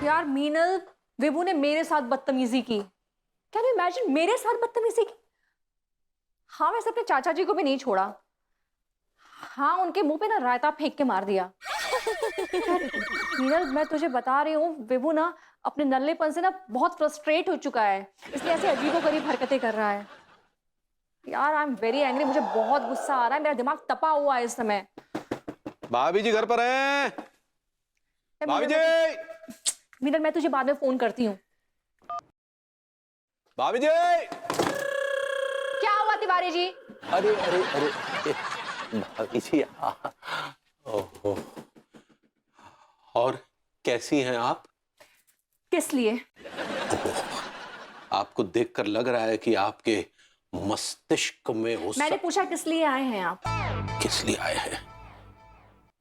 यार मीनल, विभू ने मेरे साथ बदतमीजी की। कैन यू इमेजिन, मेरे साथ बदतमीजी की। हाँ, वैसे अपने चाचा जी को भी नहीं छोड़ा। हाँ, उनके मुंह पे ना रायता फेंक के मार दिया। मीनल, मैं तुझे बता रही हूँ, विभू ना अपने नल्लेपन से ना बहुत फ्रस्ट्रेट हो चुका है, इसलिए ऐसे अजीबोगरीब हरकतें कर रहा है। यार आई एम वेरी एंग्री, मुझे बहुत गुस्सा आ रहा है, मेरा दिमाग तपा हुआ है इस समय। भाभी जी घर पर हैं? भाभी जी! मीनल, मैं तुझे बाद में फोन करती हूँ। भाभी जी! क्या हुआ तिवारी जी? अरे अरे अरे, भाभी जी ओहो। और कैसी हैं आप? किस लिए? ओहो, आपको देखकर लग रहा है कि आपके मस्तिष्क में हो मैंने पूछा किस लिए आए हैं आप? किस लिए आए हैं?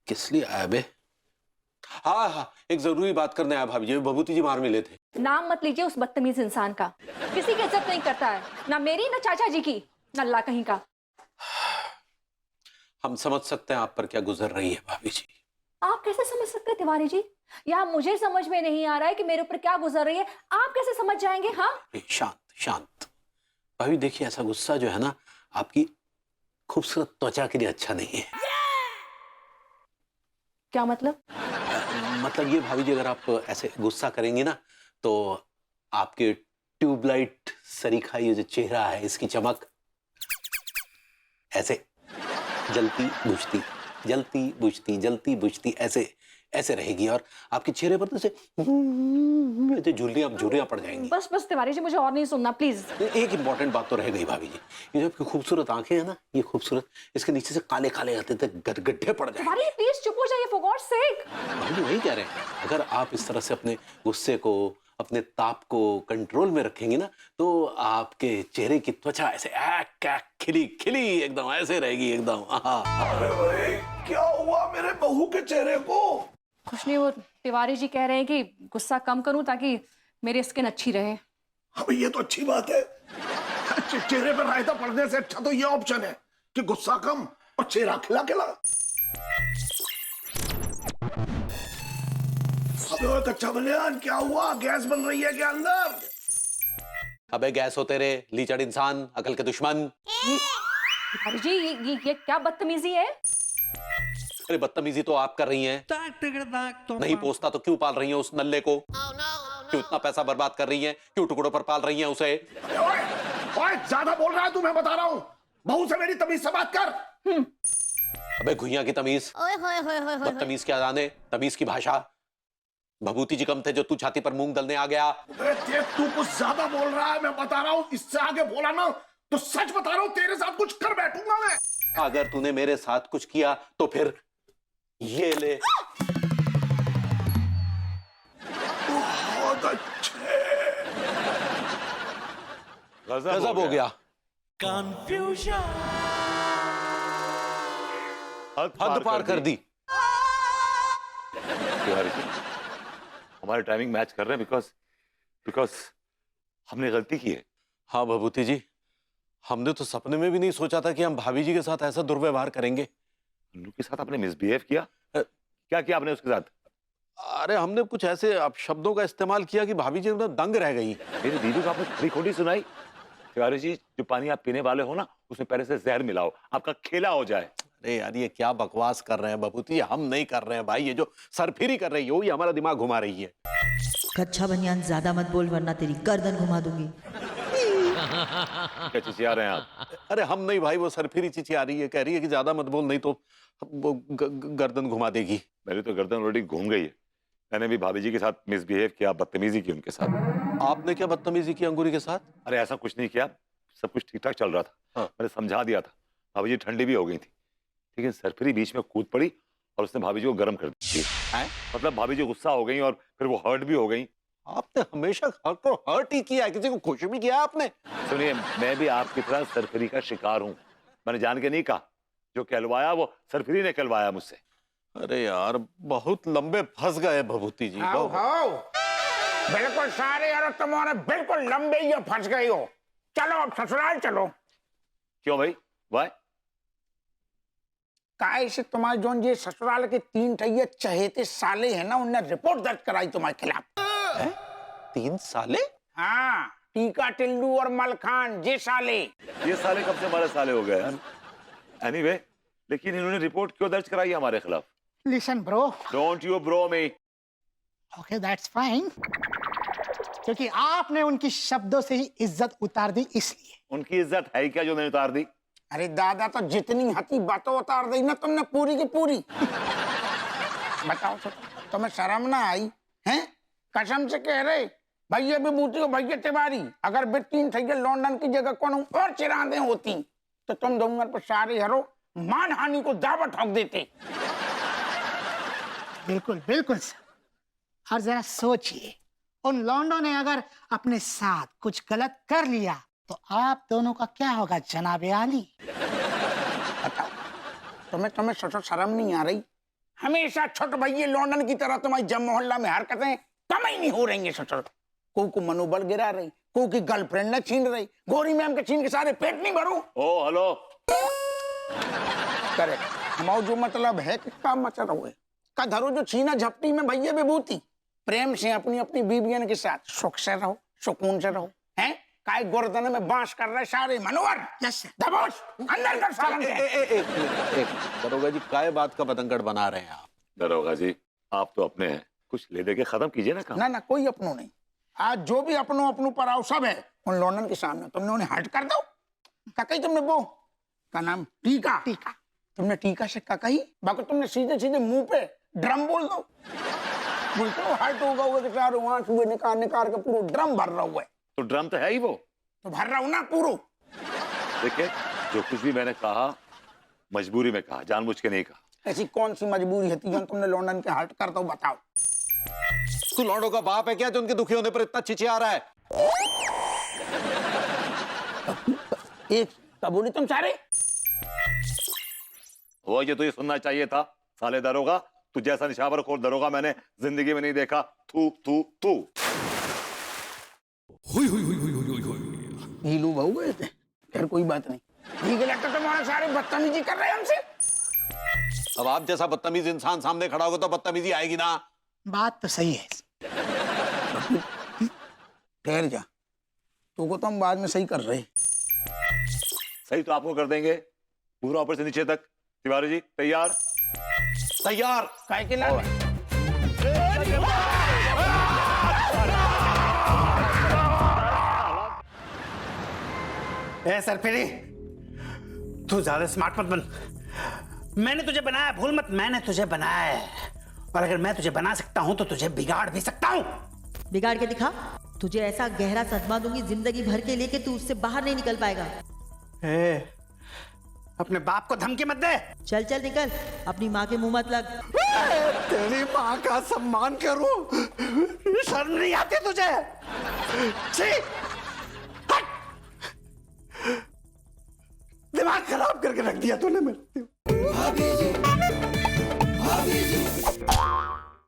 किस लिए आए बे? हाँ हाँ, एक जरूरी बात करने आया भाभी जी, भभूति जी मार मिले थे। नाम मत लीजिए उस बदतमीज इंसान का, किसी की इज्जत नहीं करता है, ना मेरी ना चाचा जी की, नल्ला कहीं का। हम समझ सकते हैं आप पर क्या गुजर रही है भाभी जी। आप कैसे समझ सकते हैं तिवारी जी? या मुझे समझ में नहीं आ रहा है कि मेरे ऊपर क्या गुजर रही है, आप कैसे समझ जाएंगे? हाँ, शांत शांत भाभी, देखिए ऐसा गुस्सा जो है ना, आपकी खूबसूरत त्वचा के लिए अच्छा नहीं है। क्या मतलब? मतलब ये भाभी जी, अगर आप ऐसे गुस्सा करेंगी ना तो आपके ट्यूबलाइट सरीखा ये जो चेहरा है, इसकी चमक ऐसे जलती बुझती जलती बुझती जलती बुझती ऐसे ऐसे रहेगी, और आपके चेहरे पर तो ऐसे झुर्रियां पड़ जाएंगी। बस बस तिवारी जी, मुझे और नहीं सुनना प्लीज। एक इंपॉर्टेंट बात तो रह गई भाभी जी, ये जो आपकी खूबसूरत आंखें हैं ना, ये खूबसूरत, इसके नीचे से काले काले आते थे गड्ढे पड़ जाएंगे। तिवारी जी प्लीज चुप हो जाइए, फॉर गॉड्स सेक। भाभी वही कह रहे हैं, अगर आप इस तरह से अपने गुस्से को, अपने ताप को कंट्रोल में रखेंगे ना, तो आपके चेहरे की त्वचा ऐसे खिली खिली एकदम ऐसे रहेगी एकदम। अरे भाई, क्या हुआ मेरे बहू के चेहरे को? कुछ नहीं, वो तिवारी जी कह रहे हैं कि गुस्सा कम करूं ताकि मेरी स्किन अच्छी रहे। हाँ ये तो अच्छी बात है। चेहरे पर रायता पड़ने से अच्छा तो ये ऑप्शन है कि गुस्सा कम और चेहरा खिला खिला। अबे कच्चा बनियान, क्या हुआ? गैस बन रही है क्या अंदर? अबे गैस होते रहे, लीचड़ इंसान, अकल के दुश्मन। तिवारी जी ये क्या बदतमीजी है? अरे बदतमीजी तो आप कर रही हैं। नहीं पोसता तो क्यों पाल रही हैं उस नल्ले को? क्यों इतना पैसा बर्बाद कर रही हैं? क्यों टुकड़ों पर पाल रही हैं उसे? ओए, ओए, ज्यादा बोल रहा है तू, मैं बता रहा हूँ। बहू से मेरी तमीज से बात कर। अबे घुइयां की तमीज, बदतमीज क्या जाने तमीज की भाषा। भभूति जी कम थे जो तू छाती पर मूंग दलने आ गया? तू कुछ ज्यादा बोल रहा है, मैं बता रहा हूँ। इससे आगे बोला ना तो सच बता रहा हूँ, तेरे साथ कुछ कर बैठूंगा मैं। अगर तूने मेरे साथ कुछ किया तो फिर ये ले। बहुत अच्छे। गजब हो गया। कंफ्यूजन हद पार कर दी। तिवारी जी, हमारे टाइमिंग मैच कर रहे हैं बिकॉज हमने गलती की है। हाँ भभूति जी, हमने तो सपने में भी नहीं सोचा था कि हम भाभी जी के साथ ऐसा दुर्व्यवहार करेंगे। अन्नू के साथ आपने मिसबिहेव किया? क्या किया आपने उसके साथ? अरे हमने कुछ ऐसे अपशब्दों का इस्तेमाल किया कि भाभी जी एकदम दंग रह गई। मेरी दीदी को आपने खरी खोटी सुनाई। तिवारी जी, जो पानी आप पीने वाले हो ना, उसमें पहले से जहर मिलाओ, आपका खेला हो जाए। अरे यार ये क्या बकवास कर रहे हैं भभूति जी, हम नहीं कर रहे हैं भाई, ये जो सरफिरी कर रही हो ये हमारा दिमाग घुमा रही है। कच्चा बनियान ज्यादा मत बोल वरना तेरी गर्दन घुमा दूंगी। क्या चिचिया रहे हैं आप? अरे हम नहीं भाई, वो सरफिरी चिचिया रही है, कह रही है कि ज्यादा मत बोल नहीं तो वो गर्दन घुमा देगी। मेरी तो गर्दन ऑलरेडी घूम गई है। मैंने भी भाभी जी के साथ मिसबिहेव किया, बदतमीजी की उनके साथ। आपने क्या बदतमीजी की अंगूरी के साथ? अरे ऐसा कुछ नहीं किया, सब कुछ ठीक ठाक चल रहा था। हाँ। मैंने समझा दिया था, भाभी जी ठंडी भी हो गई थी, लेकिन सरफरी बीच में कूद पड़ी और उसने भाभी जी को गर्म कर दी। मतलब भाभी जी गुस्सा हो गई और फिर वो हर्ट भी हो गई। आपने हमेशा हर को हर्ट ही किया है, किसी को खुश भी किया आपने? सुनिए, मैं भी आपकी तरह सरफरी का शिकार हूं। मैंने जान के नहीं कहा, जो कहलवाया वो सरफरी ने कहलवाया मुझसे। अरे यार बहुत लंबे फंस गए भभूति जी। आओ, आओ। बिल्कुल सारे यार तुम्हारे बिल्कुल लंबे ही फंस गई हो। चलो अब ससुराल चलो। क्यों भाई? वाई? काहे से तुम्हारे जोन ये ससुराल के 3 ठैये चहेते साले हैं ना, उनने रिपोर्ट दर्ज कराई तुम्हारे खिलाफ। 3 साले? हाँ, टीका टिल्लू और मलखान जे साले। ये साले कब से हमारे साले हो गए यार? एनीवे, लेकिन इन्होंने रिपोर्ट क्यों दर्ज कराई है हमारे खिलाफ? Listen bro, don't you bro me. Okay that's fine, क्योंकि आपने उनकी शब्दों से ही इज्जत उतार दी इसलिए। उनकी इज्जत है क्या जो नहीं उतार दी? अरे दादा, तो जितनी हती बातों उतार दी ना तुमने पूरी की पूरी। बताओ तो, तुम्हें शर्म ना आई हैं? कसम से कह रहे भैया विभूति हो भैया तिवारी, अगर बिट्टीन थे लंदन की जगह कौन और चिरांदे होती तो तुम दोनों पर सारे हरो मानहानि को दावा ठोक देते। बिल्कुल बिल्कुल सर। और जरा सोचिए, उन लौंडों ने अगर अपने साथ कुछ गलत कर लिया तो आप दोनों का क्या होगा जनाबे आली? बताओ, तुम्हें सचो शर्म नहीं आ रही? हमेशा छोट भैया लंदन की तरह तुम्हारी जब मोहल्ला में हरकतें कम ही नहीं हो रही है सचो। को मनोबल गिरा रही, को की गर्लफ्रेंड ने छीन रही, गोरी मैम के छीन के सारे पेट नहीं भरो। ओ हेलो, करेक्ट, हमारा जो मतलब है कि काम मचा रहो का धरो जो छीना झपटी में भैया विभूति, प्रेम से अपनी अपनी बीवियन के साथ सुख से रहो, सुकून से रहो। हैं काय गर्दन में बांस कर रहे सारे मनोहर। Yes sir. दबोच अंदर कर सालन के। एक दरोगा जी, काय बात का पतंगड़ बना रहे हैं आप? दरोगा जी, आप तो अपने हैं, कुछ ले दे के खत्म कीजिए ना काम। ना कोई अपनों नहीं, आज जो भी अपनों पर आओ सब है उन लंदन के सामने, तुमने उन्हें हट कर दो। ककई तुमने वो का नाम टीका, तुमने टीका से ककई, बाकी तुमने सीधे सीधे मुंह पे ड्रम बोल दो। बोलते हो हट होगा कि चारों आंख हुए निकाल के पूरा ड्रम भर रहा हुआ है। तो ड्रम तो है ही वो, तो भर रहा हूं ना पूरा। देखिए, जो कुछ भी मैंने कहा मजबूरी में कहा, जानबूझ के नहीं कहा। ऐसी कौन सी मजबूरी है जो तुमने लंदन के हट कर दो? बताओ। तू लौंडों का बाप है क्या जो उनके दुखी होने पर इतना चिचिया रहा है? एक क्या बोली तुम सारे? वो ये तो ये सुनना चाहिए था, साले दरोगा, तू जैसा निशावर खोर दरोगा मैंने जिंदगी में नहीं देखा। तू तू तू हीलू बहू गए थे, खैर कोई बात नहीं। ठीक है, लगता तुम्हारे सारे बदतमीजी कर रहे हैं हमसे। अब आप जैसा बदतमीज इंसान सामने खड़ा होगा तो बदतमीजी आएगी ना। बात तो सही है। ठहर जा, तो को तो हम बाद में सही कर रहे। सही तो आपको कर देंगे, पूरा ऊपर से नीचे तक। तिवारी जी तैयार? तैयार। काय के लाने? ए सरफिरी, तू ज्यादा स्मार्ट मत बन। मैंने तुझे बनाया, भूल मत, मैंने तुझे बनाया है। और अगर मैं तुझे बना सकता हूं तो तुझे बिगाड़ भी सकता हूं। बिगाड़ के दिखा, तुझे ऐसा गहरा सदमा दूंगी जिंदगी भर के लिए कि तू उससे बाहर नहीं निकल पाएगा। ए, अपने बाप को धमकी मत दे। चल चल निकल, अपनी माँ के मुंह मत लग। तेरी माँ का सम्मान करूं, शर्म नहीं आती तुझे? छी, हट। दिमाग खराब करके रख दिया तूने मेरे।